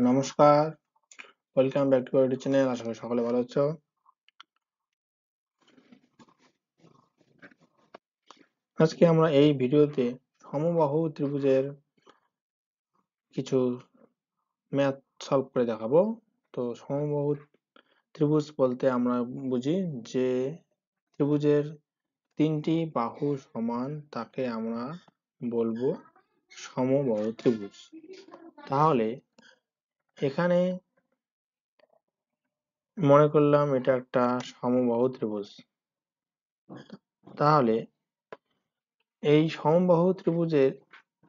নমস্কার, welcome back to our channel. আশা করি সকলে ভালো আছো। আজকে আমরা এই ভিডিওতে সমবাহু ত্রিভুজের কিছু ম্যাথ সলভ করে দেখাবো। তো সমবাহু ত্রিভুজ বলতে আমরা বুঝি যে ত্রিভুজের তিনটি বাহু সমান, তাকে আমরা বলবো সমবাহু ত্রিভুজ। তাহলে এখানে মনে করলাম এটা একটা সমবাহু ত্রিভুজ। তাহলে এই সমবাহু ত্রিভুজের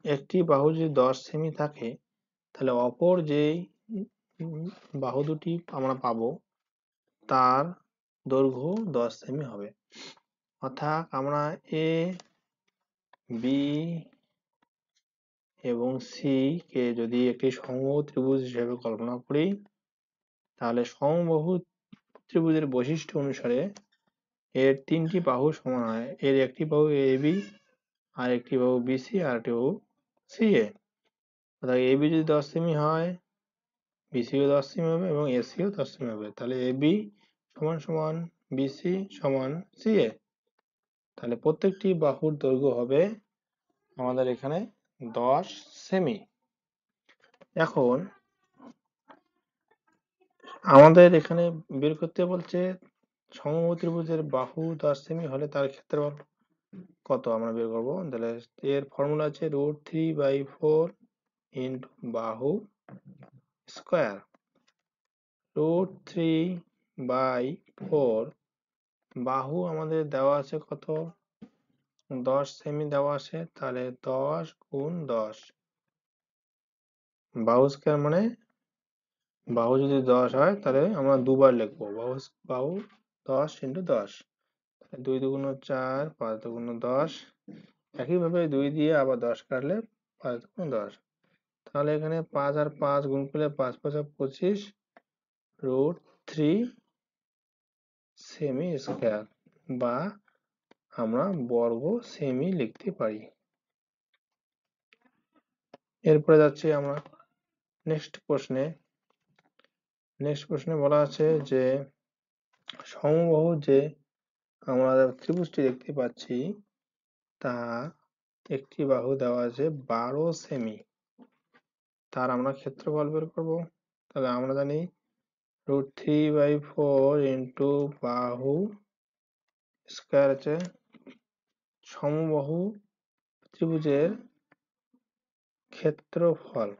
একটি বাহু যদি 10 সেমি থাকে, তাহলে অপর যে বাহু দুটি আমরা পাবো তার দৈর্ঘ্য 10 সেমি হবে। অর্থাৎ আমরা এ, বি এবং সি কে যদি একটি সমবাহু ত্রিভুজ হিসেবে কল্পনা করি, তাহলে সমবাহু ত্রিভুজের বৈশিষ্ট্য অনুসারে এর তিনটি বাহু সমান হয়। এর একটি বাহু এ বি, আর একটি বাহু বিসি, আর একটি বাহু সি এ। অর্থাৎ এ বি যদি 10 সেমি হয়, বিসিও 10 সেমি হবে এবং এসিও 10 সেমি হবে। তাহলে এবি সমান সমান বিসি সমান সিএ। তাহলে প্রত্যেকটি বাহুর দৈর্ঘ্য হবে আমাদের এখানে 10 সেমি। এখন আমাদের এখানে বের করতে বলছে সমবাহু ত্রিভুজের বাহু 10 সেমি হলে তার ক্ষেত্রফল কত আমরা বের করবো। তাহলে এর ফর্মুলা আছে √3/4 ইন্টু বাহু স্কোয়ার। √3/4 বাহু আমাদের দেওয়া আছে কত, 10 সেমি দেওয়া আছে। তাহলে 10 গুণ 10, বাহু স্কয়ার মানে বাহু যদি 10 হয় তাহলে আমরা দুবার লিখবো বাহু 10 ইন্টু 10। 2 দুগুণ 4, 5 দুগুণ 10। একইভাবে 2 দিয়ে আবার 10 কাটলে 5 দুগুণ 10। তাহলে এখানে 5 আর 5 গুণ করলে 5 5 25 √3 সেমি স্কয়ার, বা আমরা বর্গ সেমি লিখতে পারি। এরপরে যাচ্ছি আমরা নেক্সট প্রশ্নে বলা আছে যে সমবাহু যে আমরা ত্রিভুজটি দেখতে পাচ্ছি তা একটি বাহু দেওয়া আছে 12 সেমি, তার আমরা ক্ষেত্রফল বের করব। তাহলে আমরা জানি √3/4 ইন্টু বাহু স্কয়ার আছে সমবাহু ত্রিভুজের ক্ষেত্রফল।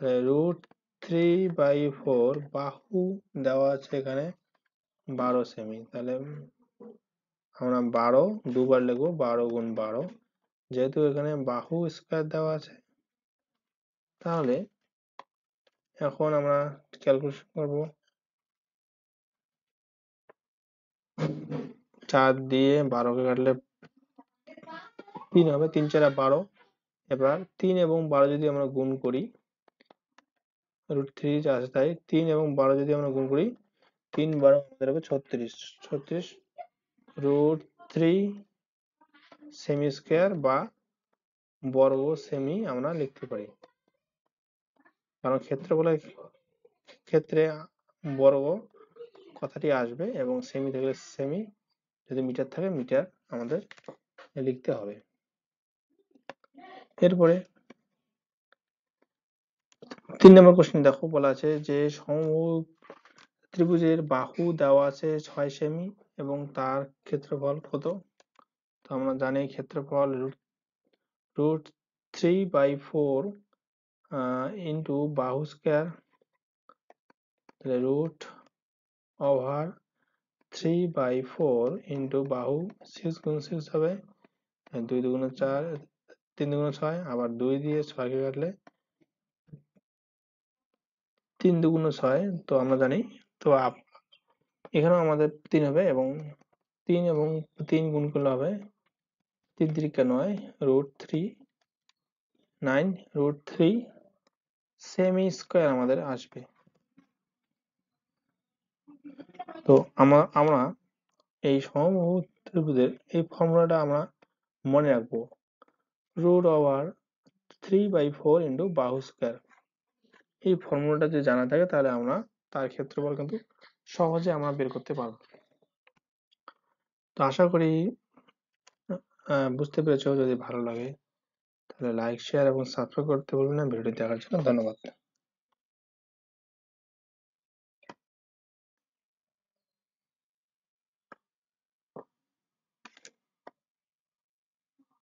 √3/4 বাহু দেওয়া আছে এখানে 12 সেমি। তাহলে আমরা 12 দুবার লিখবো, 12 গুণ 12। যেহেতু এখানে বাহু স্কয়ার দেওয়া আছে, তাহলে এখন আমরা ক্যালকুলেশন করব। 4 দিয়ে 12 কে কাটলে 3 হবে, 3 4 12। এবার 3 এবং 12 যদি আমরা গুণ করি, √3 আছে তাই 3 এবং 12 যদি আমরা গুণ করি, 3 12 আমাদের হবে 36 √3 সেমি স্কয়ার বা বর্গ সেমি আমরা লিখতে পারি। কারণ ক্ষেত্রফলের ক্ষেত্রে বর্গ কথাটি আসবে এবং সেমি থাকলে সেমি, যদি মিটার থাকে মিটার আমাদের লিখতে হবে। এরপরে 3 নম্বর কোশ্চেন দেখো, বলা আছে যে সমবাহু ত্রিভুজের বাহু দেওয়া আছে 6 সেমি এবং তার ক্ষেত্রফল কত। তো আমরা জানি ক্ষেত্রফল √3/4 ইন্টু বাহু স্কয়ার, তাহলে √3/4 ইন্টু বাহু 6 গুণ 6 হবে, 2 দুগুণ 4, 3 দুগুণ 6, আবার 2 দিয়ে 6 কে কাটলে 3 দুগুণ 6। তো আমরা জানি, তো এখানেও আমাদের 3 হবে এবং 3 গুণ করলে হবে 3 3 9, √3 9 √3 সেমি স্কয়ার আমাদের আসবে। তো আমরা এই সমবাহু ত্রিভুজের এই ফর্মুলাটা আমরা মনে রাখবো, √3/4 ইন্টু বাহু স্কয়ার। এই ফর্মুলাটা যদি জানা থাকে তাহলে আমরা তার ক্ষেত্রফল কিন্তু সহজে আমরা বের করতে পারবো। তো আশা করি বুঝতে পেরেছো। যদি ভালো লাগে তাহলে লাইক শেয়ার এবং সাবস্ক্রাইব করতে ভুলবেন না। ভিডিওটি দেখার জন্য ধন্যবাদ।